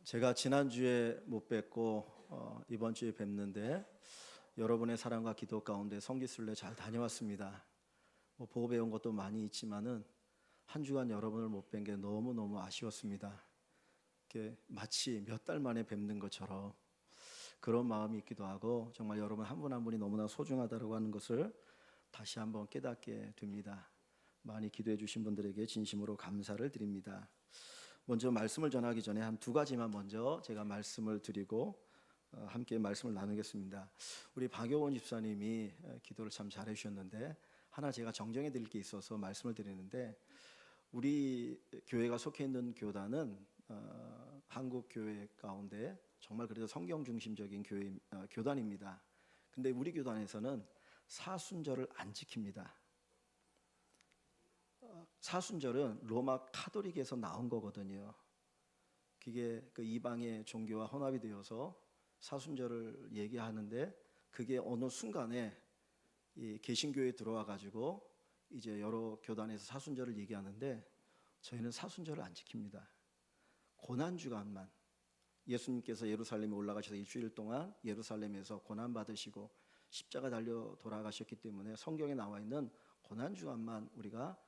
제가 지난주에 못 뵙고 이번 주에 뵙는데 여러분의 사랑과 기도 가운데 성기순례 잘 다녀왔습니다. 보고 배운 것도 많이 있지만은 한 주간 여러분을 못 뵌 게 너무너무 아쉬웠습니다. 마치 몇 달 만에 뵙는 것처럼 그런 마음이 있기도 하고, 정말 여러분 한 분 한 분이 너무나 소중하다고 하는 것을 다시 한번 깨닫게 됩니다. 많이 기도해 주신 분들에게 진심으로 감사를 드립니다. 먼저 말씀을 전하기 전에 한 두 가지만 먼저 제가 말씀을 드리고 함께 말씀을 나누겠습니다. 우리 박효원 집사님이 기도를 참 잘해 주셨는데, 하나 제가 정정해 드릴 게 있어서 말씀을 드리는데, 우리 교회가 속해 있는 교단은 한국 교회 가운데 정말 그래도 성경 중심적인 교단입니다. 근데 우리 교단에서는 사순절을 안 지킵니다. 사순절은 로마 카톨릭에서 나온 거거든요. 그게 그 이방의 종교와 혼합이 되어서 사순절을 얘기하는데, 그게 어느 순간에 이 개신교에 들어와 가지고 이제 여러 교단에서 사순절을 얘기하는데, 저희는 사순절을 안 지킵니다. 고난 주간만, 예수님께서 예루살렘에 올라가셔서 일주일 동안 예루살렘에서 고난 받으시고 십자가 달려 돌아가셨기 때문에 성경에 나와 있는 고난 주간만 우리가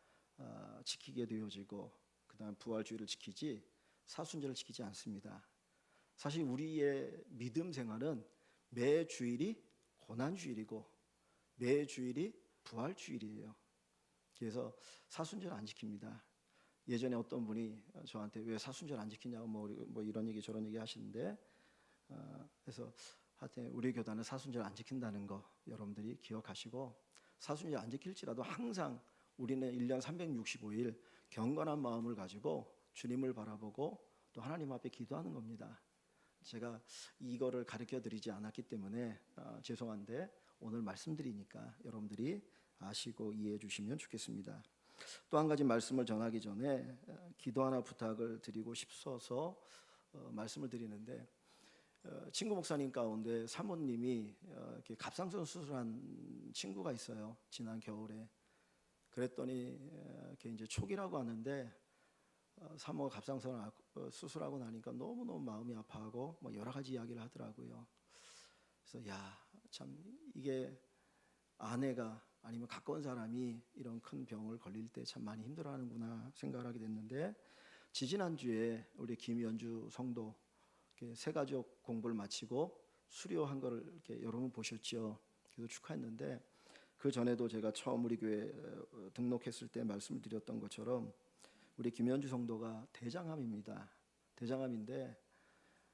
지키게 되어지고, 그다음 부활주일을 지키지 사순절을 지키지 않습니다. 사실 우리의 믿음 생활은 매 주일이 고난 주일이고 매 주일이 부활 주일이에요. 그래서 사순절 안 지킵니다. 예전에 어떤 분이 저한테 왜 사순절 안 지키냐고 뭐 이런 얘기 저런 얘기 하시는데, 그래서 하여튼 우리 교단은 사순절 안 지킨다는 거 여러분들이 기억하시고, 사순절 안 지킬지라도 항상 우리는 1년 365일 경건한 마음을 가지고 주님을 바라보고 또 하나님 앞에 기도하는 겁니다. 제가 이거를 가르쳐 드리지 않았기 때문에 죄송한데 오늘 말씀드리니까 여러분들이 아시고 이해해 주시면 좋겠습니다. 또 한 가지 말씀을 전하기 전에 기도 하나 부탁을 드리고 싶어서 말씀을 드리는데, 친구 목사님 가운데 사모님이 이렇게 갑상선 수술한 친구가 있어요. 지난 겨울에. 그랬더니 이렇게 이제 초기라고 하는데, 사모가 갑상선 수술하고 나니까 너무너무 마음이 아파하고 뭐 여러 가지 이야기를 하더라고요. 그래서 참 이게 아내가 아니면 가까운 사람이 이런 큰 병을 걸릴 때 참 많이 힘들어하는구나 생각을 하게 됐는데, 지지난주에 우리 김연주 성도 새가족 공부를 마치고 수료한 거를 이렇게 여러분 보셨죠? 그래서 축하했는데, 그 전에도 제가 처음 우리 교회 등록했을 때 말씀을 드렸던 것처럼 우리 김연주 성도가 대장암입니다. 대장암인데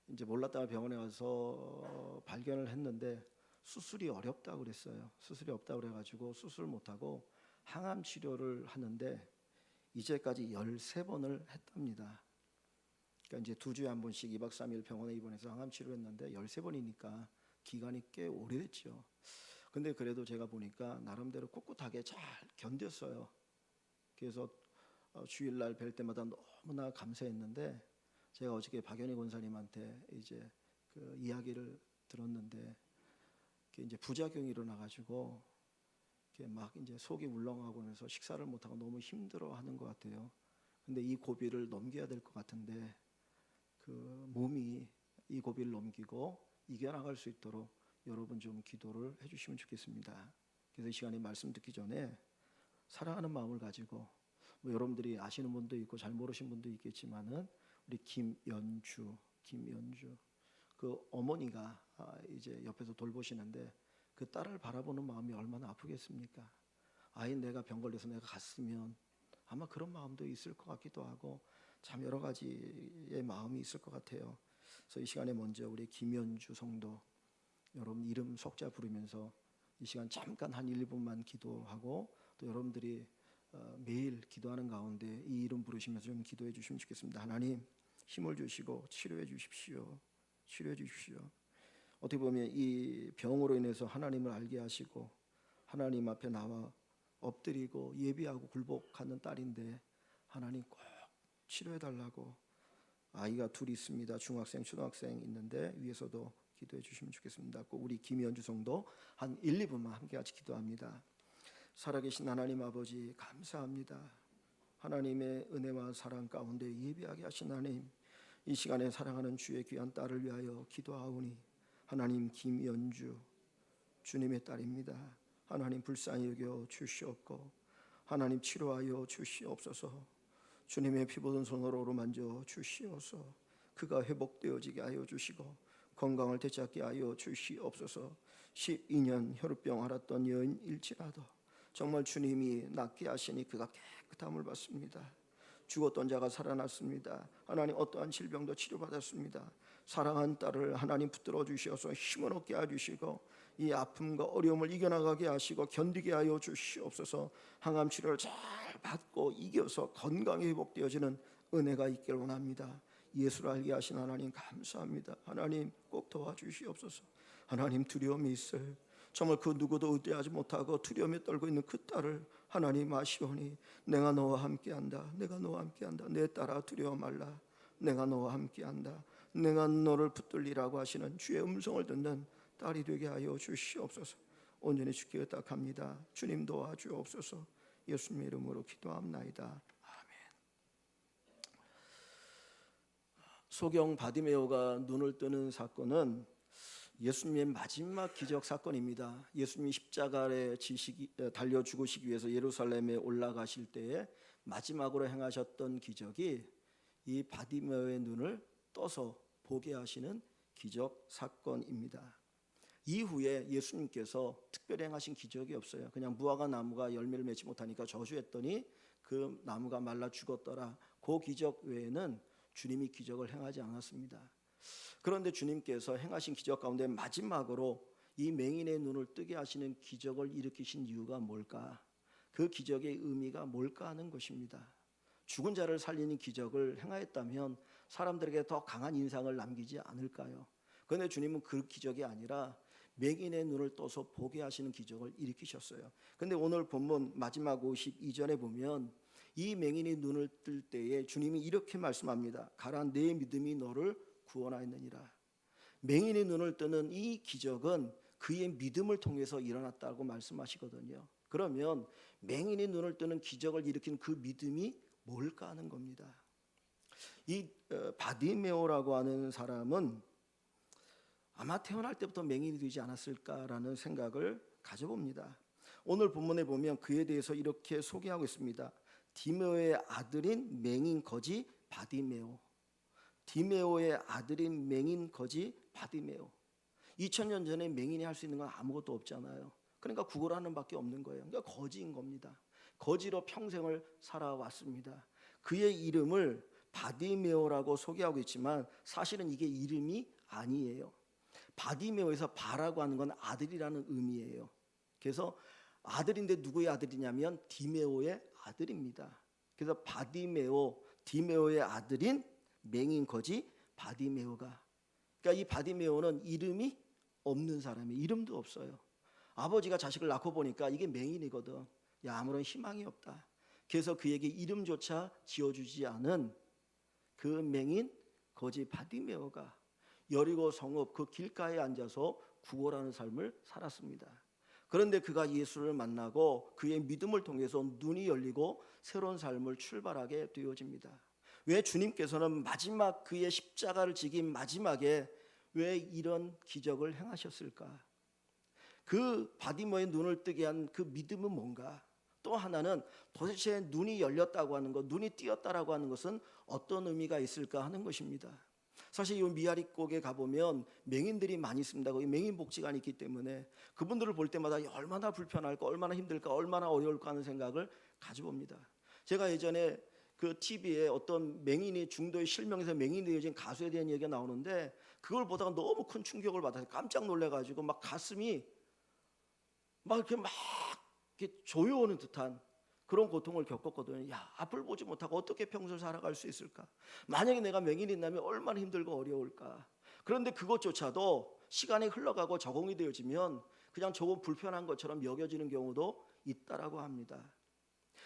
이제 몰랐다가 병원에 와서 발견을 했는데 수술이 어렵다고 그랬어요. 수술이 없다고 그래가지고 수술 못하고 항암 치료를 하는데 이제까지 13번을 했답니다. 그러니까 이제 2주에 한 번씩 2박 3일 병원에 입원해서 항암 치료를 했는데 13번이니까 기간이 꽤 오래됐죠. 근데 그래도 제가 보니까 나름대로 꿋꿋하게 잘 견뎠어요. 그래서 주일날 뵐 때마다 너무나 감사했는데, 제가 어저께 박연희 권사님한테 이제 그 이야기를 들었는데, 이제 부작용이 일어나가지고 막 이제 속이 울렁하고 해서 식사를 못하고 너무 힘들어하는 것 같아요. 근데 이 고비를 넘겨야 될 것 같은데 그 몸이 이 고비를 넘기고 이겨나갈 수 있도록 여러분 좀 기도를 해주시면 좋겠습니다. 그래서 이 시간에 말씀 듣기 전에 사랑하는 마음을 가지고, 뭐 여러분들이 아시는 분도 있고 잘 모르신 분도 있겠지만은 우리 김연주 그 어머니가 이제 옆에서 돌보시는데 그 딸을 바라보는 마음이 얼마나 아프겠습니까? 아이 내가 병 걸려서 내가 갔으면 아마 그런 마음도 있을 것 같기도 하고, 참 여러 가지의 마음이 있을 것 같아요. 그래서 이 시간에 먼저 우리 김연주 성도 여러분 이름 석자 부르면서 이 시간 잠깐 한 1분만 기도하고, 또 여러분들이 매일 기도하는 가운데 이 이름 부르시면서 좀 기도해 주시면 좋겠습니다. 하나님 힘을 주시고 치료해 주십시오. 치료해 주십시오. 어떻게 보면 이 병으로 인해서 하나님을 알게 하시고 하나님 앞에 나와 엎드리고 예비하고 굴복하는 딸인데, 하나님 꼭 치료해 달라고. 아이가 둘 있습니다. 중학생, 초등학생 있는데 위에서도 기도해 주시면 좋겠습니다. 꼭 우리 김연주 성도 한 1, 2분만 함께 같이 기도합니다. 살아계신 하나님 아버지 감사합니다. 하나님의 은혜와 사랑 가운데 예비하게 하신 하나님, 이 시간에 사랑하는 주의 귀한 딸을 위하여 기도하오니 하나님 김연주 주님의 딸입니다. 하나님 불쌍히 여겨 주시옵고 하나님 치료하여 주시옵소서. 주님의 피보든 손으로 어루만져 주시옵소서. 그가 회복되어지게 하여 주시고 건강을 되찾게 하여 주시옵소서. 12년 혈우병 앓았던 여인일지라도 정말 주님이 낫게 하시니 그가 깨끗함을 받습니다. 죽었던 자가 살아났습니다. 하나님 어떠한 질병도 치료받았습니다. 사랑한 딸을 하나님 붙들어 주셔서 힘을 얻게 해주시고 이 아픔과 어려움을 이겨나가게 하시고 견디게 하여 주시옵소서. 항암 치료를 잘 받고 이겨서 건강히 회복되어지는 은혜가 있길 원합니다. 예수를 알게 하신 하나님 감사합니다. 하나님 꼭 도와주시옵소서. 하나님 두려움이 있어요. 정말 그 누구도 의뢰하지 못하고 두려움에 떨고 있는 그 딸을 하나님 아시오니 내가 너와 함께한다. 내가 너와 함께한다. 내 딸아 두려워 말라. 내가 너와 함께한다. 내가 너를 붙들리라고 하시는 주의 음성을 듣는 딸이 되게 하여 주시옵소서. 온전히 주께 의탁합니다. 주님 도와주옵소서. 예수님의 이름으로 기도합나이다. 아멘. 소경 바디메오가 눈을 뜨는 사건은 예수님의 마지막 기적 사건입니다. 예수님이 십자가에 달려 죽으시기 위해서 예루살렘에 올라가실 때에 마지막으로 행하셨던 기적이 이 바디메오의 눈을 떠서 보게 하시는 기적 사건입니다. 이후에 예수님께서 특별히 행하신 기적이 없어요. 그냥 무화과 나무가 열매를 맺지 못하니까 저주했더니 그 나무가 말라 죽었더라. 그 기적 외에는 주님이 기적을 행하지 않았습니다. 그런데 주님께서 행하신 기적 가운데 마지막으로 이 맹인의 눈을 뜨게 하시는 기적을 일으키신 이유가 뭘까? 그 기적의 의미가 뭘까 하는 것입니다. 죽은 자를 살리는 기적을 행하였다면 사람들에게 더 강한 인상을 남기지 않을까요? 그런데 주님은 그 기적이 아니라 맹인의 눈을 떠서 보게 하시는 기적을 일으키셨어요. 그런데 오늘 본문 마지막 52절에 보면 이 맹인의 눈을 뜰 때에 주님이 이렇게 말씀합니다. 가라 내 믿음이 너를 구원하였느니라. 맹인의 눈을 뜨는 이 기적은 그의 믿음을 통해서 일어났다고 말씀하시거든요. 그러면 맹인의 눈을 뜨는 기적을 일으킨 그 믿음이 뭘까 하는 겁니다. 이 바디메오라고 하는 사람은 아마 태어날 때부터 맹인이 되지 않았을까라는 생각을 가져봅니다. 오늘 본문에 보면 그에 대해서 이렇게 소개하고 있습니다. 디메오의 아들인 맹인 거지 바디메오. 디메오의 아들인 맹인 거지 바디메오. 2000년 전에 맹인이 할 수 있는 건 아무것도 없잖아요. 그러니까 구걸하는 밖에 없는 거예요. 그러니까 거지인 겁니다. 거지로 평생을 살아왔습니다. 그의 이름을 바디메오라고 소개하고 있지만 사실은 이게 이름이 아니에요. 바디메오에서 바라고 하는 건 아들이라는 의미예요. 그래서 아들인데 누구의 아들이냐면 디메오의 아들입니다. 그래서 바디메오, 디메오의 아들인 맹인 거지 바디메오가, 그러니까 이 바디메오는 이름이 없는 사람이에요. 이름도 없어요. 아버지가 자식을 낳고 보니까 이게 맹인이거든. 야, 아무런 희망이 없다. 그래서 그에게 이름조차 지어주지 않은 그 맹인 거지 바디메오가 여리고 성읍 그 길가에 앉아서 구걸하는 삶을 살았습니다. 그런데 그가 예수를 만나고 그의 믿음을 통해서 눈이 열리고 새로운 삶을 출발하게 되어집니다. 왜 주님께서는 마지막 그의 십자가를 지긴 마지막에 왜 이런 기적을 행하셨을까? 그 바디메오의 눈을 뜨게 한 그 믿음은 뭔가? 또 하나는 도대체 눈이 열렸다고 하는 것, 눈이 띄었다라고 하는 것은 어떤 의미가 있을까 하는 것입니다. 사실 이 미아리곡에 가보면 맹인들이 많이 있습니다. 거기 맹인 복지관이 있기 때문에 그분들을 볼 때마다 얼마나 불편할까, 얼마나 힘들까, 얼마나 어려울까 하는 생각을 가져봅니다. 제가 예전에 그 TV에 어떤 맹인이 중도에 실명해서 맹인이 되어진 가수에 대한 얘기가 나오는데 그걸 보다가 너무 큰 충격을 받아서 깜짝 놀래가지고 막 가슴이 막 이렇게 조여오는 듯한 그런 고통을 겪었거든요. 야, 앞을 보지 못하고 어떻게 평소를 살아갈 수 있을까? 만약에 내가 맹인이 된다면 얼마나 힘들고 어려울까? 그런데 그것조차도 시간이 흘러가고 적응이 되어지면 그냥 조금 불편한 것처럼 여겨지는 경우도 있다라고 합니다.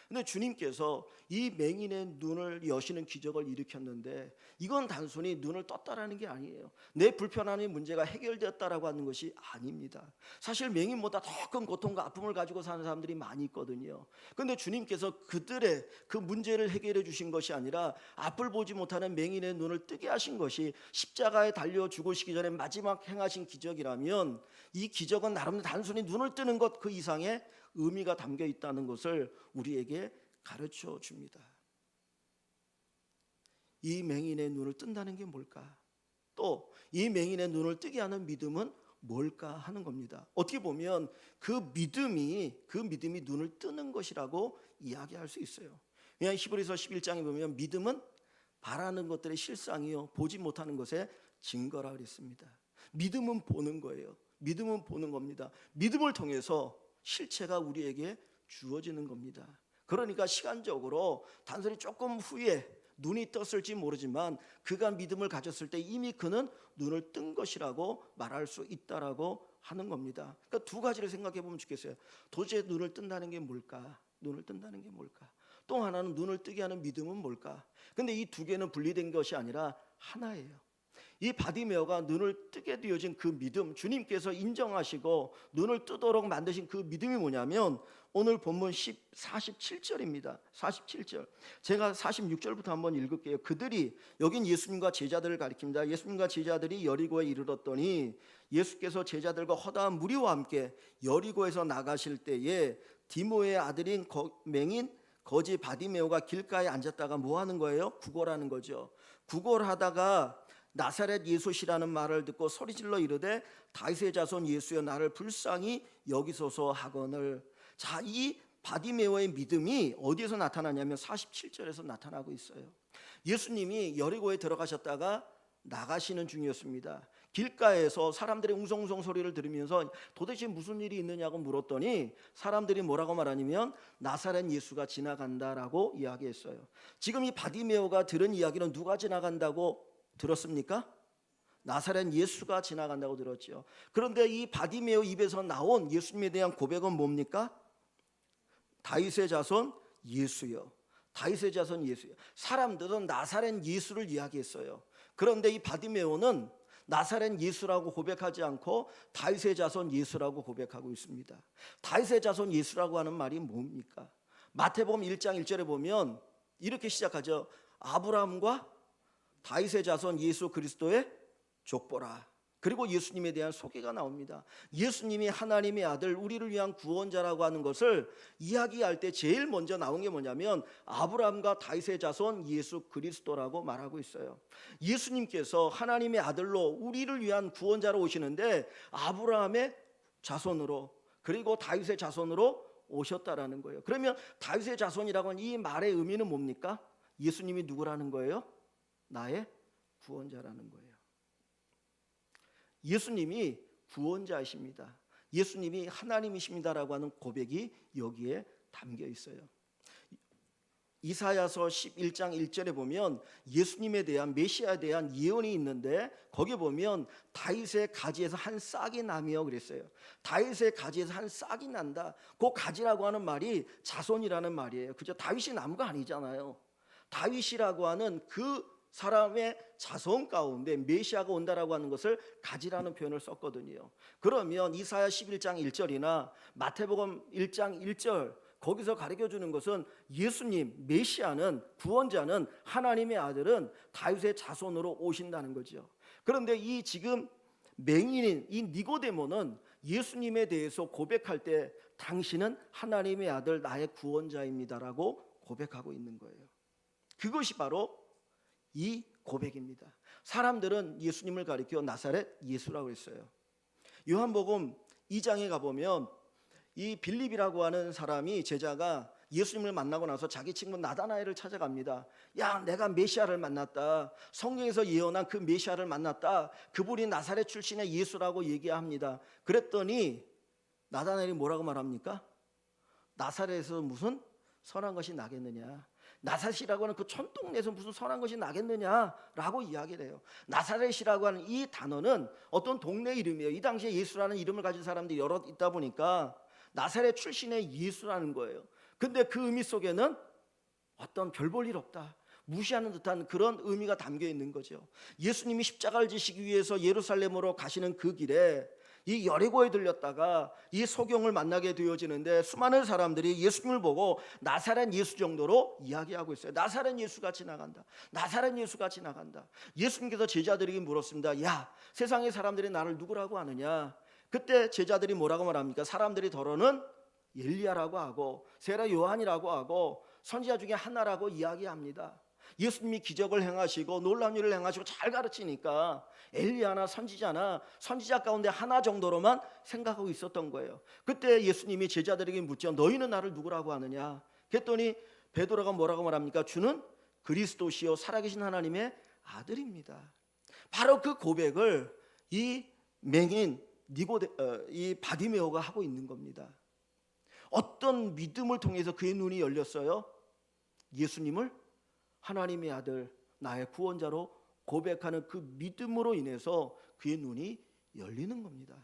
근데 주님께서 이 맹인의 눈을 여시는 기적을 일으켰는데 이건 단순히 눈을 떴다라는 게 아니에요. 내 불편함의 문제가 해결되었다라고 하는 것이 아닙니다. 사실 맹인보다 더 큰 고통과 아픔을 가지고 사는 사람들이 많이 있거든요. 그런데 주님께서 그들의 그 문제를 해결해 주신 것이 아니라 앞을 보지 못하는 맹인의 눈을 뜨게 하신 것이 십자가에 달려 죽으시기 전에 마지막 행하신 기적이라면 이 기적은 나름 단순히 눈을 뜨는 것 그 이상의 의미가 담겨 있다는 것을 우리에게 가르쳐 줍니다. 이 맹인의 눈을 뜬다는 게 뭘까? 또 이 맹인의 눈을 뜨게 하는 믿음은 뭘까 하는 겁니다. 어떻게 보면 그 믿음이 눈을 뜨는 것이라고 이야기할 수 있어요. 그냥 히브리서 11장에 보면 믿음은 바라는 것들의 실상이요 보지 못하는 것의 증거라 그랬습니다. 믿음은 보는 거예요. 믿음은 보는 겁니다. 믿음을 통해서 실체가 우리에게 주어지는 겁니다. 그러니까 시간적으로 단순히 조금 후에 눈이 떴을지 모르지만 그가 믿음을 가졌을 때 이미 그는 눈을 뜬 것이라고 말할 수 있다라고 하는 겁니다. 그러니까 두 가지를 생각해 보면 좋겠어요. 도대체 눈을 뜬다는 게 뭘까? 눈을 뜬다는 게 뭘까? 또 하나는 눈을 뜨게 하는 믿음은 뭘까? 근데 이 두 개는 분리된 것이 아니라 하나예요. 이 바디메오가 눈을 뜨게 되어진 그 믿음, 주님께서 인정하시고 눈을 뜨도록 만드신 그 믿음이 뭐냐면 오늘 본문 47절입니다. 47절. 제가 46절부터 한번 읽을게요. 그들이, 여긴 예수님과 제자들을 가리킵니다. 예수님과 제자들이 여리고에 이르렀더니 예수께서 제자들과 허다한 무리와 함께 여리고에서 나가실 때에 디모의 아들인 맹인 거지 바디메오가 길가에 앉았다가 뭐 하는 거예요? 구걸하는 거죠. 구걸하다가 나사렛 예수시라는 말을 듣고 소리질러 이르되 다윗의 자손 예수여 나를 불쌍히 여기소서 하거늘. 자, 이 바디메오의 믿음이 어디에서 나타나냐면 47절에서 나타나고 있어요. 예수님이 여리고에 들어가셨다가 나가시는 중이었습니다. 길가에서 사람들의 웅성웅성 소리를 들으면서 도대체 무슨 일이 있느냐고 물었더니 사람들이 뭐라고 말하냐면 나사렛 예수가 지나간다라고 이야기했어요. 지금 이 바디메오가 들은 이야기는 누가 지나간다고 들었습니까? 나사렛 예수가 지나간다고 들었죠. 그런데 이 바디메오 입에서 나온 예수님에 대한 고백은 뭡니까? 다윗의 자손 예수여. 다윗의 자손 예수여. 사람들은 나사렛 예수를 이야기했어요. 그런데 이 바디메오는 나사렛 예수라고 고백하지 않고 다윗의 자손 예수라고 고백하고 있습니다. 다윗의 자손 예수라고 하는 말이 뭡니까? 마태복음 1장 1절에 보면 이렇게 시작하죠. 아브라함과 다윗의 자손 예수 그리스도의 족보라. 그리고 예수님에 대한 소개가 나옵니다. 예수님이 하나님의 아들, 우리를 위한 구원자라고 하는 것을 이야기할 때 제일 먼저 나온 게 뭐냐면 아브라함과 다윗의 자손 예수 그리스도라고 말하고 있어요. 예수님께서 하나님의 아들로 우리를 위한 구원자로 오시는데 아브라함의 자손으로 그리고 다윗의 자손으로 오셨다라는 거예요. 그러면 다윗의 자손이라고 하는 이 말의 의미는 뭡니까? 예수님이 누구라는 거예요? 나의 구원자라는 거예요. 예수님이 구원자이십니다. 예수님이 하나님이십니다라고 하는 고백이 여기에 담겨 있어요. 이사야서 11장 1절에 보면 예수님에 대한 메시아에 대한 예언이 있는데 거기 보면 다윗의 가지에서 한 싹이 나며 그랬어요. 다윗의 가지에서 한 싹이 난다. 그 가지라고 하는 말이 자손이라는 말이에요. 그죠? 다윗이 나무가 아니잖아요. 다윗이라고 하는 그 사람의 자손 가운데 메시아가 온다라고 하는 것을 가지라는 표현을 썼거든요. 그러면 이사야 11장 1절이나 마태복음 1장 1절 거기서 가르쳐주는 것은 예수님, 메시아는, 구원자는, 하나님의 아들은 다윗의 자손으로 오신다는 거죠. 그런데 이 지금 맹인인 이 니고데모는 예수님에 대해서 고백할 때 당신은 하나님의 아들 나의 구원자입니다라고 고백하고 있는 거예요. 그것이 바로 이 고백입니다. 사람들은 예수님을 가리켜 나사렛 예수라고 했어요. 요한복음 2장에 가보면 이 빌립이라고 하는 사람이 제자가 예수님을 만나고 나서 자기 친구 나다나엘을 찾아갑니다. 야, 내가 메시아를 만났다. 성경에서 예언한 그 메시아를 만났다. 그분이 나사렛 출신의 예수라고 얘기합니다. 그랬더니 나다나엘이 뭐라고 말합니까? 나사렛에서 무슨 선한 것이 나겠느냐. 나사렛이라고 하는 그 촌동네에서 무슨 선한 것이 나겠느냐라고 이야기를 해요. 나사렛이라고 하는 이 단어는 어떤 동네 이름이에요. 이 당시에 예수라는 이름을 가진 사람들이 여러 있다 보니까 나사렛 출신의 예수라는 거예요. 근데 그 의미 속에는 어떤 별 볼 일 없다, 무시하는 듯한 그런 의미가 담겨 있는 거죠. 예수님이 십자가를 지시기 위해서 예루살렘으로 가시는 그 길에 이 여리고에 들렸다가 이 소경을 만나게 되어지는데 수많은 사람들이 예수님을 보고 나사렛 예수 정도로 이야기하고 있어요. 나사렛 예수가 지나간다, 나사렛 예수가 지나간다. 예수님께서 제자들에게 물었습니다. 야, 세상의 사람들이 나를 누구라고 아느냐? 그때 제자들이 뭐라고 말합니까? 사람들이 더러는 엘리야라고 하고 세라 요한이라고 하고 선지자 중에 하나라고 이야기합니다. 예수님이 기적을 행하시고 놀라운 일을 행하시고 잘 가르치니까 엘리야나 선지자나 선지자 가운데 하나 정도로만 생각하고 있었던 거예요. 그때 예수님이 제자들에게 묻죠. 너희는 나를 누구라고 하느냐? 그랬더니 베드로가 뭐라고 말합니까? 주는 그리스도시요 살아계신 하나님의 아들입니다. 바로 그 고백을 이 맹인 이 바디메오가 하고 있는 겁니다. 어떤 믿음을 통해서 그의 눈이 열렸어요? 예수님을 하나님의 아들, 나의 구원자로 고백하는 그 믿음으로 인해서 그의 눈이 열리는 겁니다.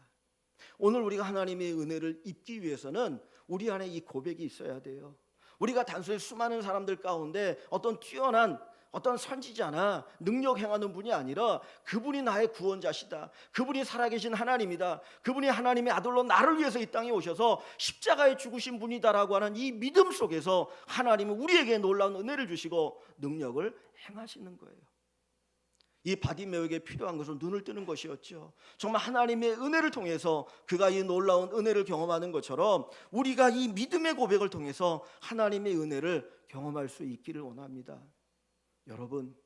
오늘 우리가 하나님의 은혜를 입기 위해서는 우리 안에 이 고백이 있어야 돼요. 우리가 단순히 수많은 사람들 가운데 어떤 뛰어난 어떤 선지자나 능력 행하는 분이 아니라 그분이 나의 구원자시다, 그분이 살아계신 하나님이다, 그분이 하나님의 아들로 나를 위해서 이 땅에 오셔서 십자가에 죽으신 분이다라고 하는 이 믿음 속에서 하나님은 우리에게 놀라운 은혜를 주시고 능력을 행하시는 거예요. 이 바디메오에게 필요한 것은 눈을 뜨는 것이었죠. 정말 하나님의 은혜를 통해서 그가 이 놀라운 은혜를 경험하는 것처럼 우리가 이 믿음의 고백을 통해서 하나님의 은혜를 경험할 수 있기를 원합니다. 여러분,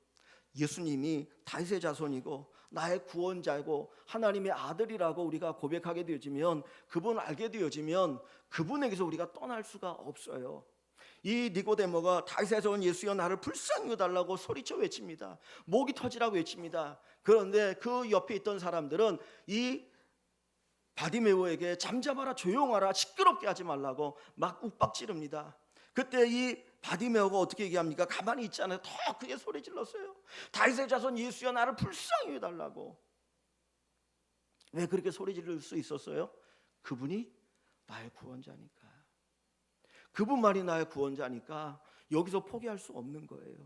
예수님이 다윗의 자손이고 나의 구원자이고 하나님의 아들이라고 우리가 고백하게 되어지면, 그분을 알게 되어지면 그분에게서 우리가 떠날 수가 없어요. 이 니고데모가 다윗에서 온 예수여 나를 불쌍히 여달라고 소리쳐 외칩니다. 목이 터지라고 외칩니다. 그런데 그 옆에 있던 사람들은 이 바디메오에게 잠잠하라, 조용하라, 시끄럽게 하지 말라고 막 욱박지릅니다. 그때 이 바디메오가 어떻게 얘기합니까? 가만히 있지 않아요. 더 크게 소리 질렀어요. 다윗의 자손 예수여 나를 불쌍히 여달라고. 왜 그렇게 소리 지를 수 있었어요? 그분이 나의 구원자니까. 그분만이 나의 구원자니까 여기서 포기할 수 없는 거예요.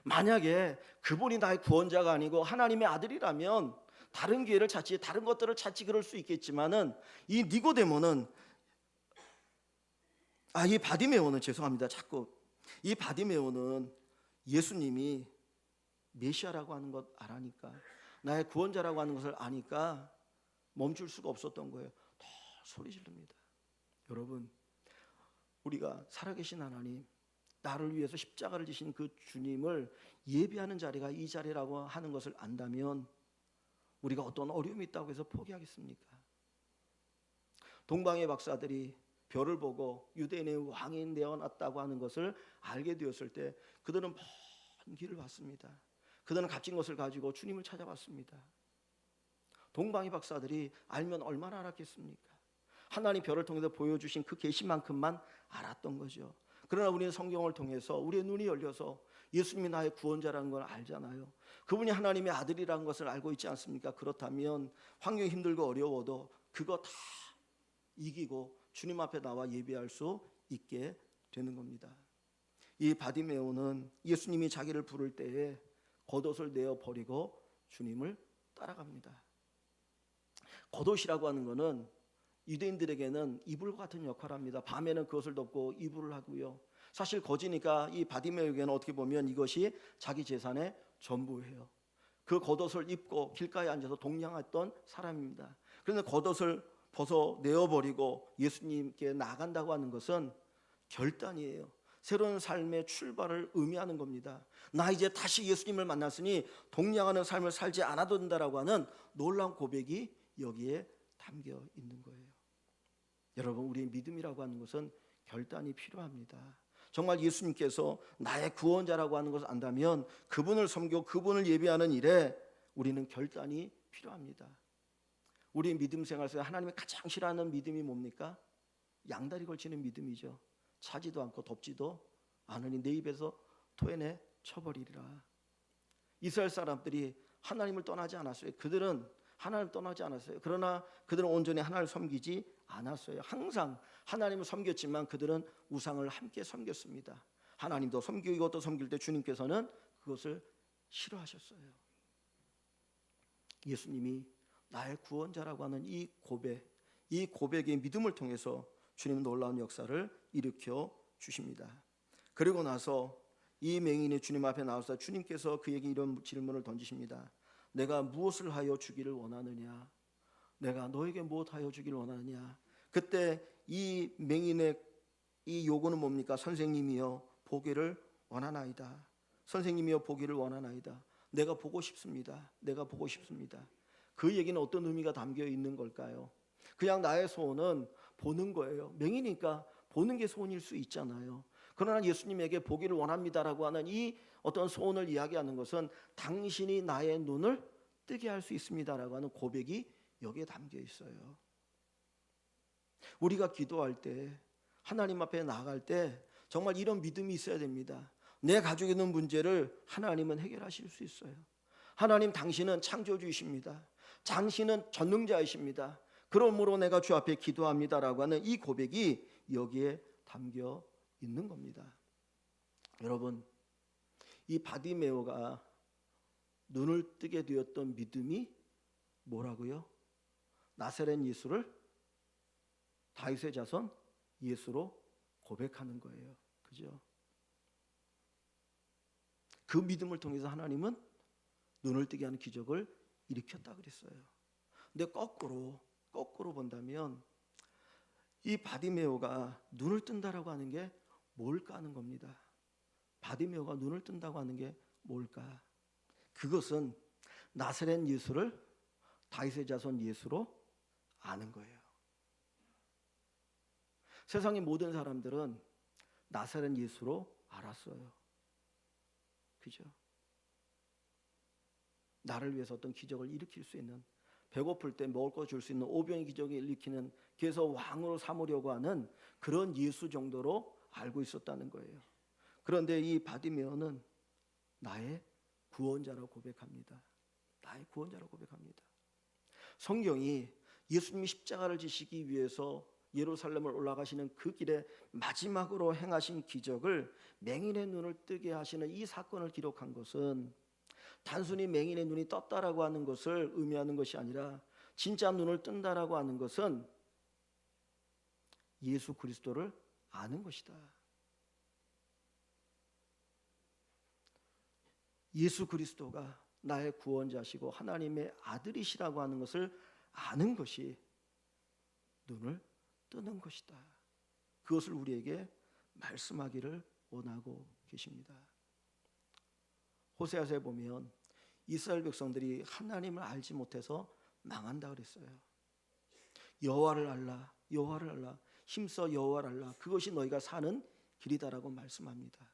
만약에 그분이 나의 구원자가 아니고 하나님의 아들이라면 다른 기회를 찾지, 다른 것들을 찾지, 그럴 수 있겠지만은 이 니고데모는 이 바디메오는 죄송합니다. 자꾸 이 바디메오는 예수님이 메시아라고 하는 것 아니까, 나의 구원자라고 하는 것을 아니까 멈출 수가 없었던 거예요. 더 소리 지릅니다. 여러분, 우리가 살아계신 하나님, 나를 위해서 십자가를 지신 그 주님을 예배하는 자리가 이 자리라고 하는 것을 안다면 우리가 어떤 어려움이 있다고 해서 포기하겠습니까? 동방의 박사들이 별을 보고 유대인의 왕이 되어났다고 하는 것을 알게 되었을 때 그들은 먼 길을 갔습니다. 그들은 값진 것을 가지고 주님을 찾아왔습니다. 동방의 박사들이 알면 얼마나 알았겠습니까? 하나님 별을 통해서 보여주신 그 계시만큼만 알았던 거죠. 그러나 우리는 성경을 통해서 우리의 눈이 열려서 예수님이 나의 구원자라는 걸 알잖아요. 그분이 하나님의 아들이라는 것을 알고 있지 않습니까? 그렇다면 환경이 힘들고 어려워도 그거 다 이기고 주님 앞에 나와 예배할 수 있게 되는 겁니다. 이 바디메오는 예수님이 자기를 부를 때에 겉옷을 내어버리고 주님을 따라갑니다. 겉옷이라고 하는 것은 유대인들에게는 이불과 같은 역할을 합니다. 밤에는 그것을 덮고 이불을 하고요. 사실 거지니까 이 바디메오에게는 어떻게 보면 이것이 자기 재산의 전부예요. 그 겉옷을 입고 길가에 앉아서 동냥했던 사람입니다. 그런데 겉옷을 벗어 내어버리고 예수님께 나간다고 하는 것은 결단이에요. 새로운 삶의 출발을 의미하는 겁니다. 나 이제 다시 예수님을 만났으니 동냥하는 삶을 살지 않아도 된다라고 하는 놀라운 고백이 여기에 담겨 있는 거예요. 여러분, 우리의 믿음이라고 하는 것은 결단이 필요합니다. 정말 예수님께서 나의 구원자라고 하는 것을 안다면 그분을 섬기고 그분을 예배하는 일에 우리는 결단이 필요합니다. 우리 믿음 생활에서 하나님이 가장 싫어하는 믿음이 뭡니까? 양다리 걸치는 믿음이죠. 차지도 않고 덮지도 않으니 내 입에서 토해내 쳐버리리라. 이스라엘 사람들이 하나님을 떠나지 않았어요. 그들은 하나님을 떠나지 않았어요. 그러나 그들은 온전히 하나님을 섬기지 않았어요. 항상 하나님을 섬겼지만 그들은 우상을 함께 섬겼습니다. 하나님도 섬기고 이것도 섬길 때 주님께서는 그것을 싫어하셨어요. 예수님이 나의 구원자라고 하는 이 고백의 믿음을 통해서 주님은 놀라운 역사를 일으켜 주십니다. 그리고 나서 이 맹인이 주님 앞에 나와서 주님께서 그에게 이런 질문을 던지십니다. 내가 무엇을 하여 주기를 원하느냐? 내가 너에게 무엇하여 주기를 원하느냐? 그때 이 맹인의 이 요구는 뭡니까? 선생님이여 보기를 원하나이다. 선생님이여 보기를 원하나이다. 내가 보고 싶습니다. 내가 보고 싶습니다. 그 얘기는 어떤 의미가 담겨 있는 걸까요? 그냥 나의 소원은 보는 거예요. 맹이니까 보는 게 소원일 수 있잖아요. 그러나 예수님에게 보기를 원합니다라고 하는 이 어떤 소원을 이야기하는 것은 당신이 나의 눈을 뜨게 할 수 있습니다라고 하는 고백이 여기에 담겨 있어요. 우리가 기도할 때, 하나님 앞에 나아갈 때 정말 이런 믿음이 있어야 됩니다. 내 가지고 있는 문제를 하나님은 해결하실 수 있어요. 하나님, 당신은 창조주이십니다. 당신은 전능자이십니다. 그러므로 내가 주 앞에 기도합니다라고 하는 이 고백이 여기에 담겨 있는 겁니다. 여러분, 이 바디메오가 눈을 뜨게 되었던 믿음이 뭐라고요? 나사렛 예수를 다윗의 자손 예수로 고백하는 거예요. 그죠? 그 믿음을 통해서 하나님은 눈을 뜨게 하는 기적을 일으켰다 그랬어요. 근데 거꾸로 본다면 이 바디메오가 눈을 뜬다라고 하는 게 뭘까 하는 겁니다. 바디메오가 눈을 뜬다고 하는 게 뭘까? 그것은 나사렛 예수를 다윗의 자손 예수로 아는 거예요. 세상의 모든 사람들은 나사렛 예수로 알았어요. 그죠? 나를 위해서 어떤 기적을 일으킬 수 있는, 배고플 때 먹을 거 줄 수 있는 오병의 기적을 일으키는, 그래서 왕으로 삼으려고 하는 그런 예수 정도로 알고 있었다는 거예요. 그런데 이 바디메오는 나의 구원자라고 고백합니다. 나의 구원자라고 고백합니다. 성경이 예수님이 십자가를 지시기 위해서 예루살렘을 올라가시는 그 길에 마지막으로 행하신 기적을, 맹인의 눈을 뜨게 하시는 이 사건을 기록한 것은 단순히 맹인의 눈이 떴다라고 하는 것을 의미하는 것이 아니라, 진짜 눈을 뜬다라고 하는 것은 예수 그리스도를 아는 것이다. 예수 그리스도가 나의 구원자시고 하나님의 아들이시라고 하는 것을 아는 것이 눈을 뜨는 것이다. 그것을 우리에게 말씀하기를 원하고 계십니다. 호세아서에 보면 이스라엘 백성들이 하나님을 알지 못해서 망한다 그랬어요. 여호와를 알라, 여호와를 알라, 힘써 여호와를 알라, 그것이 너희가 사는 길이다라고 말씀합니다.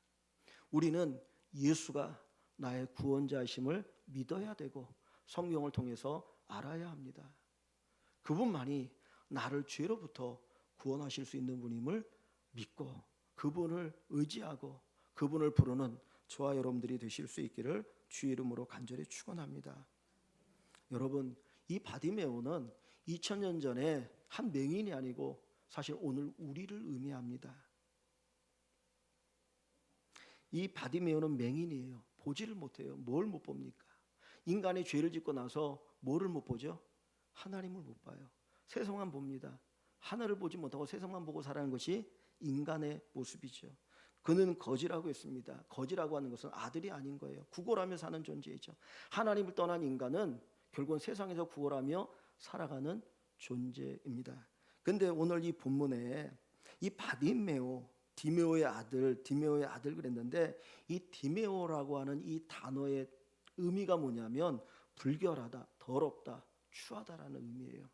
우리는 예수가 나의 구원자이심을 믿어야 되고 성경을 통해서 알아야 합니다. 그분만이 나를 죄로부터 구원하실 수 있는 분임을 믿고 그분을 의지하고 그분을 부르는 저와 여러분들이 되실 수 있기를 주의 이름으로 간절히 축원합니다. 여러분, 이 바디메오는 2000년 전에 한 맹인이 아니고 사실 오늘 우리를 의미합니다. 이 바디메오는 맹인이에요. 보지를 못해요. 뭘 못 봅니까? 인간이 죄를 짓고 나서 뭐를 못 보죠? 하나님을 못 봐요. 세상만 봅니다. 하늘을 보지 못하고 세상만 보고 살아가는 것이 인간의 모습이죠. 그는 거지라고 했습니다. 거지라고 하는 것은 아들이 아닌 거예요. 구걸하며 사는 존재이죠. 하나님을 떠난 인간은 결국은 세상에서 구걸하며 살아가는 존재입니다. 그런데 오늘 이 본문에 이 바디메오, 디메오의 아들 그랬는데, 이 디메오라고 하는 이 단어의 의미가 뭐냐면 불결하다, 더럽다, 추하다라는 의미예요.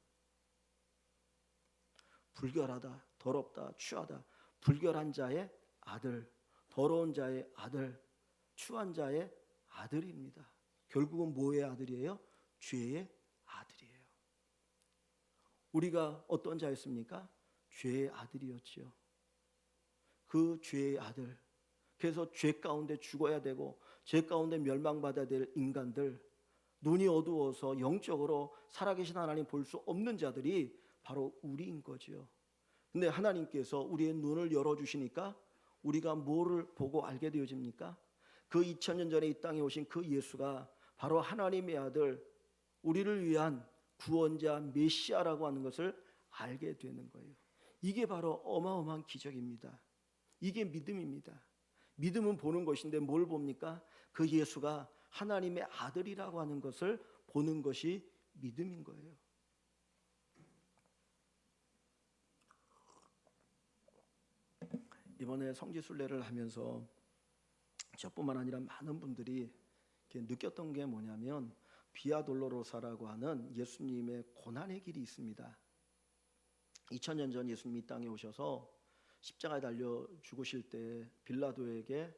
불결하다, 더럽다, 추하다. 불결한 자의 아들, 더러운 자의 아들, 추한 자의 아들입니다. 결국은 뭐의 아들이에요? 죄의 아들이에요. 우리가 어떤 자였습니까? 죄의 아들이었지요. 그 죄의 아들, 그래서 죄 가운데 죽어야 되고 죄 가운데 멸망받아야 될 인간들, 눈이 어두워서 영적으로 살아계신 하나님 볼 수 없는 자들이 바로 우리인 거죠. 근데 하나님께서 우리의 눈을 열어주시니까 우리가 뭐를 보고 알게 되어집니까? 그 2000년 전에 이 땅에 오신 그 예수가 바로 하나님의 아들, 우리를 위한 구원자 메시아라고 하는 것을 알게 되는 거예요. 이게 바로 어마어마한 기적입니다. 이게 믿음입니다. 믿음은 보는 것인데 뭘 봅니까? 그 예수가 하나님의 아들이라고 하는 것을 보는 것이 믿음인 거예요. 이번에 성지순례를 하면서 저뿐만 아니라 많은 분들이 느꼈던 게 뭐냐면 비아 돌로로사라고 하는 예수님의 고난의 길이 있습니다. 2000년 전 예수님이 이 땅에 오셔서 십자가에 달려 죽으실 때 빌라도에게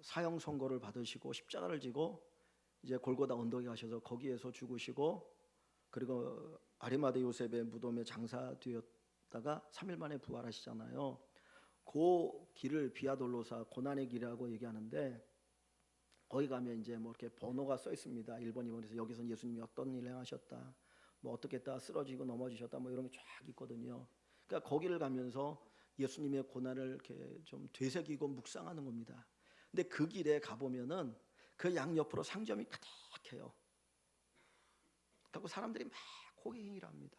사형 선고를 받으시고 십자가를 지고 이제 골고다 언덕에 가셔서 거기에서 죽으시고 그리고 아리마대 요셉의 무덤에 장사되었다가 3일 만에 부활하시잖아요. 그 길을 비아돌로사 고난의 길이라고 얘기하는데 거기 가면 이제 뭐 이렇게 번호가 써 있습니다. 1번, 2번에서 여기서 예수님이 어떤 일을 행하셨다, 뭐 어떻게 했다 쓰러지고 넘어지셨다, 뭐 이런 게 쫙 있거든요. 그러니까 거기를 가면서 예수님의 고난을 이렇게 좀 되새기고 묵상하는 겁니다. 근데 그 길에 가보면은 그 양옆으로 상점이 가득해요. 그리고 사람들이 막 호갱이를 합니다.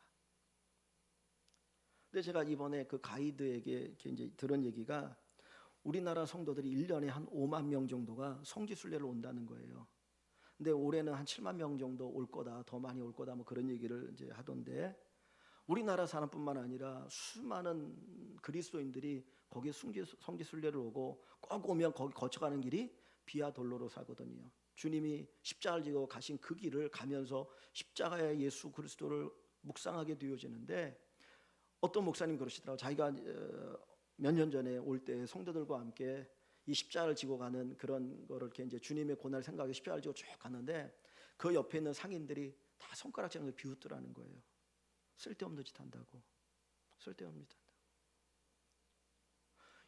근데 제가 이번에 그 가이드에게 이제 들은 얘기가 우리나라 성도들이 1년에 한 5만 명 정도가 성지순례를 온다는 거예요. 근데 올해는 한 7만 명 정도 올 거다, 더 많이 올 거다, 뭐 그런 얘기를 이제 하던데 우리나라 사람뿐만 아니라 수많은 그리스도인들이 거기에 성지순례를 오고 꼭 오면 거기 거쳐가는 길이 비아 돌로로사거든요. 주님이 십자가를 지고 가신 그 길을 가면서 십자가의 예수 그리스도를 묵상하게 되어지는데 어떤 목사님 그러시더라고요. 자기가 몇 년 전에 올 때 성도들과 함께 이 십자가를 지고 가는 그런 거를 이렇게 이제 주님의 고난을 생각하고 십자가를 지고 쭉 갔는데 그 옆에 있는 상인들이 다 손가락질하면서 비웃더라는 거예요. 쓸데없는 짓 한다고. 쓸데없는 짓 한다고.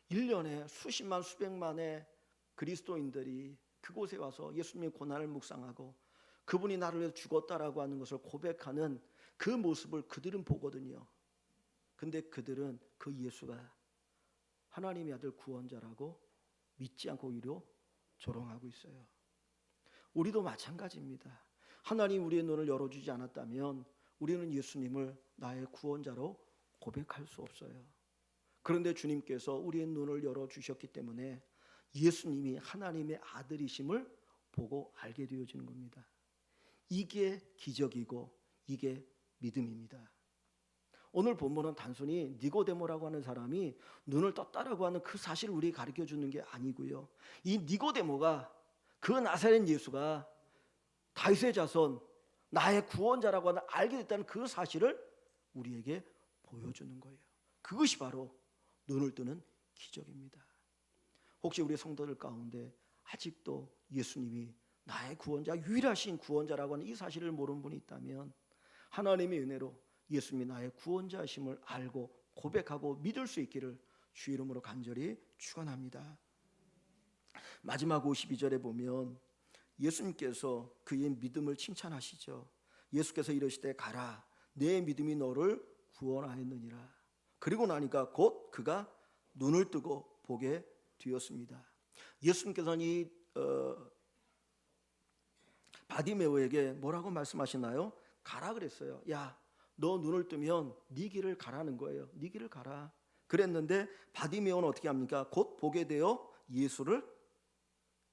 1년에 수십만 수백만의 그리스도인들이 그곳에 와서 예수님의 고난을 묵상하고 그분이 나를 위해서 죽었다라고 하는 것을 고백하는 그 모습을 그들은 보거든요. 근데 그들은 그 예수가 하나님의 아들 구원자라고 믿지 않고 오히려 조롱하고 있어요. 우리도 마찬가지입니다. 하나님 우리의 눈을 열어주지 않았다면 우리는 예수님을 나의 구원자로 고백할 수 없어요. 그런데 주님께서 우리의 눈을 열어주셨기 때문에 예수님이 하나님의 아들이심을 보고 알게 되어지는 겁니다. 이게 기적이고 이게 믿음입니다. 오늘 본문은 단순히 니고데모라고 하는 사람이 눈을 떴다라고 하는 그 사실을 우리에게 가르쳐 주는 게 아니고요. 이 니고데모가 그 나사렛 예수가 다윗의 자손 나의 구원자라고 하는 알게 됐다는 그 사실을 우리에게 보여주는 거예요. 그것이 바로 눈을 뜨는 기적입니다. 혹시 우리 성도들 가운데 아직도 예수님이 나의 구원자, 유일하신 구원자라고 하는 이 사실을 모르는 분이 있다면 하나님의 은혜로 예수님이 나의 구원자심을 알고 고백하고 믿을 수 있기를 주 이름으로 간절히 축원합니다. 마지막 52절에 보면 예수님께서 그의 믿음을 칭찬하시죠. 예수께서 이르시되 가라 내 믿음이 너를 구원하였느니라. 그리고 나니까 곧 그가 눈을 뜨고 보게 되었습니다. 예수님께서는 이 바디메오에게 뭐라고 말씀하시나요? 가라 그랬어요. 야, 너 눈을 뜨면 네 길을 가라는 거예요. 네 길을 가라. 그랬는데 바디메오는 어떻게 합니까? 곧 보게 되어 예수를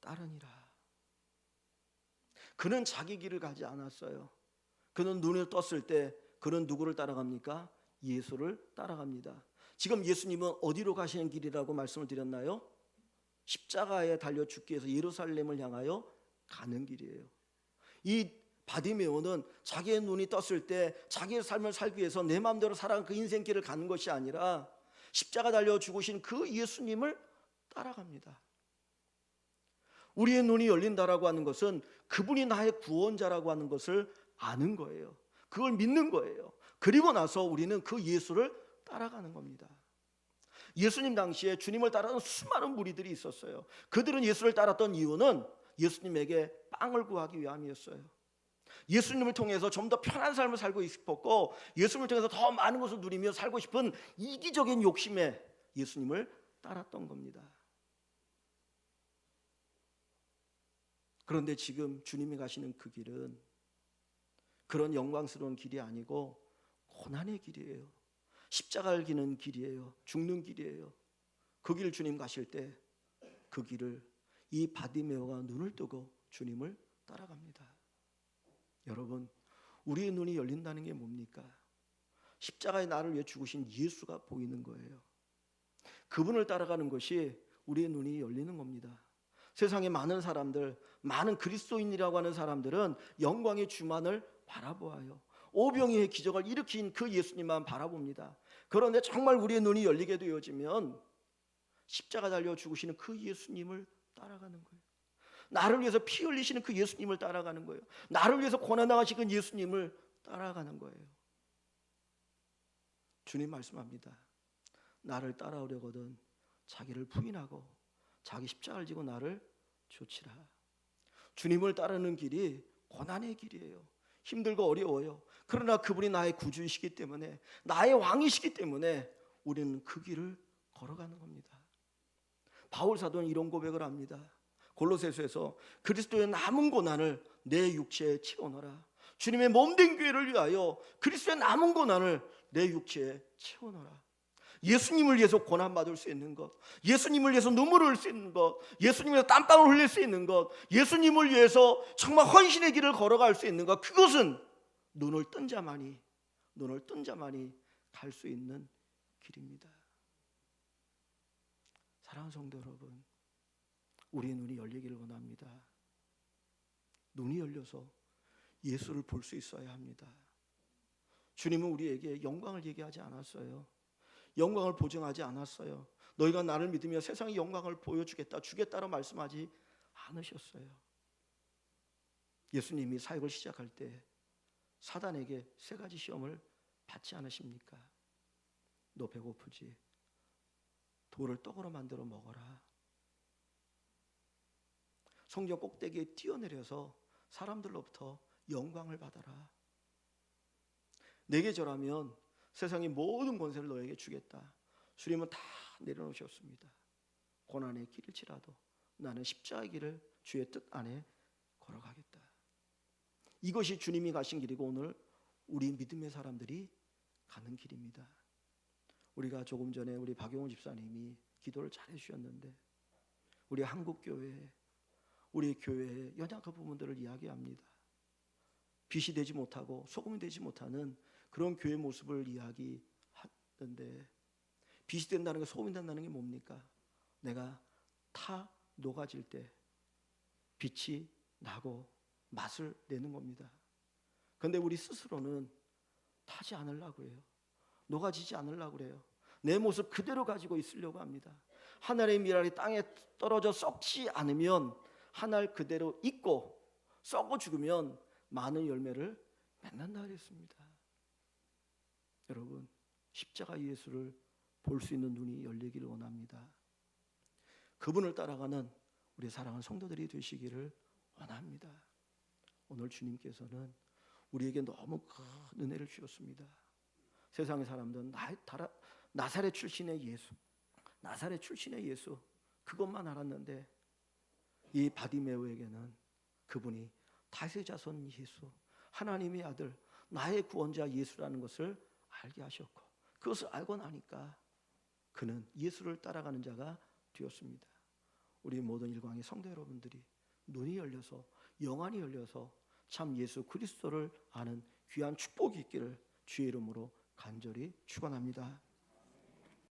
따르니라. 그는 자기 길을 가지 않았어요. 그는 눈을 떴을 때 그는 누구를 따라갑니까? 예수를 따라갑니다. 지금 예수님은 어디로 가시는 길이라고 말씀을 드렸나요? 십자가에 달려 죽기 위해서 예루살렘을 향하여 가는 길이에요. 이 바디메오는 자기의 눈이 떴을 때 자기의 삶을 살기 위해서 내 마음대로 살아가는 그 인생길을 가는 것이 아니라 십자가 달려 죽으신 그 예수님을 따라갑니다. 우리의 눈이 열린다라고 하는 것은 그분이 나의 구원자라고 하는 것을 아는 거예요. 그걸 믿는 거예요. 그리고 나서 우리는 그 예수를 따라가는 겁니다. 예수님 당시에 주님을 따르는 수많은 무리들이 있었어요. 그들은 예수를 따랐던 이유는 예수님에게 빵을 구하기 위함이었어요. 예수님을 통해서 좀 더 편한 삶을 살고 싶었고 예수님을 통해서 더 많은 것을 누리며 살고 싶은 이기적인 욕심에 예수님을 따랐던 겁니다. 그런데 지금 주님이 가시는 그 길은 그런 영광스러운 길이 아니고 고난의 길이에요. 십자가를 지는 길이에요. 죽는 길이에요. 그 길 주님 가실 때 그 길을 이 바디메오가 눈을 뜨고 주님을 따라갑니다. 여러분, 우리의 눈이 열린다는 게 뭡니까? 십자가에 나를 위해 죽으신 예수가 보이는 거예요. 그분을 따라가는 것이 우리의 눈이 열리는 겁니다. 세상에 많은 사람들, 많은 그리스도인이라고 하는 사람들은 영광의 주만을 바라보아요. 오병이의 기적을 일으킨 그 예수님만 바라봅니다. 그런데 정말 우리의 눈이 열리게 되어지면 십자가 달려 죽으시는 그 예수님을 따라가는 거예요. 나를 위해서 피 흘리시는 그 예수님을 따라가는 거예요. 나를 위해서 고난당하신 그 예수님을 따라가는 거예요. 주님 말씀합니다. 나를 따라오려거든 자기를 부인하고 자기 십자가를 지고 나를 좇으라. 주님을 따르는 길이 고난의 길이에요. 힘들고 어려워요. 그러나 그분이 나의 구주이시기 때문에, 나의 왕이시기 때문에 우리는 그 길을 걸어가는 겁니다. 바울 사도는 이런 고백을 합니다. 골로새서에서 그리스도의 남은 고난을 내 육체에 채워넣어라. 주님의 몸된 교회를 위하여 그리스도의 남은 고난을 내 육체에 채워넣어라. 예수님을 위해서 고난받을 수 있는 것, 예수님을 위해서 눈물을 흘릴 수 있는 것, 예수님을 위해서 땀방울 흘릴 수 있는 것, 예수님을 위해서 정말 헌신의 길을 걸어갈 수 있는 것, 그것은 눈을 뜬 자만이 갈 수 있는 길입니다. 사랑하는 성도 여러분, 우리의 눈이 열리기를 원합니다. 눈이 열려서 예수를 볼 수 있어야 합니다. 주님은 우리에게 영광을 얘기하지 않았어요. 영광을 보증하지 않았어요. 너희가 나를 믿으며 세상의 영광을 보여주겠다, 주겠다로 말씀하지 않으셨어요. 예수님이 사역을 시작할 때 사단에게 세 가지 시험을 받지 않으십니까? 너 배고프지? 돌을 떡으로 만들어 먹어라. 성전 꼭대기에 뛰어내려서 사람들로부터 영광을 받아라. 내게 절하면 세상의 모든 권세를 너에게 주겠다. 주님은 다 내려놓으셨습니다. 고난의 길일지라도 나는 십자가의 길을 주의 뜻 안에 걸어가겠다. 이것이 주님이 가신 길이고 오늘 우리 믿음의 사람들이 가는 길입니다. 우리가 조금 전에 우리 박용훈 집사님이 기도를 잘 해주셨는데 우리 한국교회, 우리 교회의 연약한 부분들을 이야기합니다. 빛이 되지 못하고 소금이 되지 못하는 그런 교회 모습을 이야기하는데, 빛이 된다는 게, 소금이 된다는 게 뭡니까? 내가 타 녹아질 때 빛이 나고 맛을 내는 겁니다. 그런데 우리 스스로는 타지 않으려고 해요. 녹아지지 않으려고 해요. 내 모습 그대로 가지고 있으려고 합니다. 하늘의 미랄이 땅에 떨어져 썩지 않으면 하늘 그대로 있고 썩어 죽으면 많은 열매를 맺는다 그랬습니다. 여러분, 십자가 예수를 볼 수 있는 눈이 열리기를 원합니다. 그분을 따라가는 우리 사랑하는 성도들이 되시기를 원합니다. 오늘 주님께서는 우리에게 너무 큰 은혜를 주셨습니다. 세상의 사람들은 나사렛 출신의 예수 그것만 알았는데 이 바디메오에게는 그분이 다윗의 자손 예수, 하나님의 아들, 나의 구원자 예수라는 것을 알게 하셨고, 그것을 알고 나니까 그는 예수를 따라가는 자가 되었습니다. 우리 모든 일광의 성도 여러분들이 눈이 열려서, 영안이 열려서 참 예수 그리스도를 아는 귀한 축복이 있기를 주의 이름으로 간절히 축원합니다.